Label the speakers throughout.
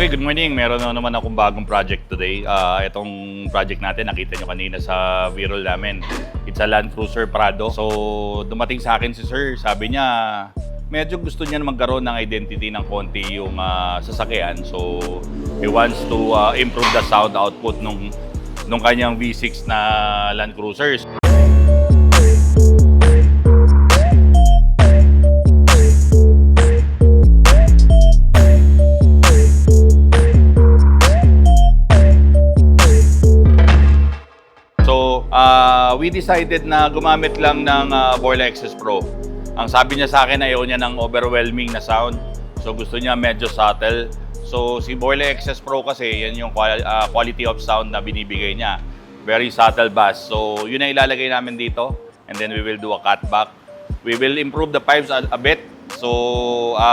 Speaker 1: Okay, good morning. Meron na naman akong bagong project today. Itong project natin, nakita nyo kanina sa viral namin. It's a Land Cruiser Prado. So, dumating sa akin si Sir. Sabi niya, medyo gusto niya magkaroon ng identity ng konti yung sasakyan. So, he wants to improve the sound output nung kanyang V6 na Land Cruisers. We decided na gumamit lang ng Borla XS Pro. Ang sabi niya sa akin, ayaw niya ng overwhelming na sound. So gusto niya medyo subtle. So si Borla XS Pro kasi, yan yung quality of sound na binibigay niya. Very subtle bass. So yun ang ilalagay namin dito. And then we will do a cutback. We will improve the pipes a bit. So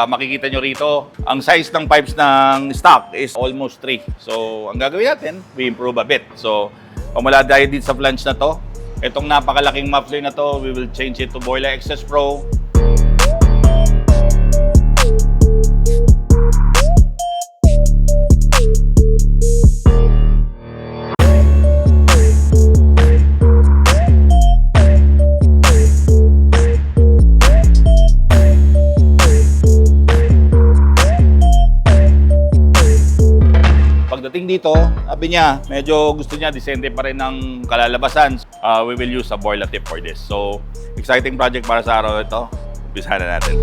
Speaker 1: makikita nyo rito, ang size ng pipes ng stock is almost 3. So ang gagawin natin, we improve a bit. So pamula dahil dito sa flange na to, itong napakalaking muffler na to, we will change it to Borla XS Pro. Pagdating dito, sabi niya, medyo gusto niya disente pa rin ng kalalabasan. We will use a Borla tip for this. So, exciting project para sa araw ito. Umpisahan na natin.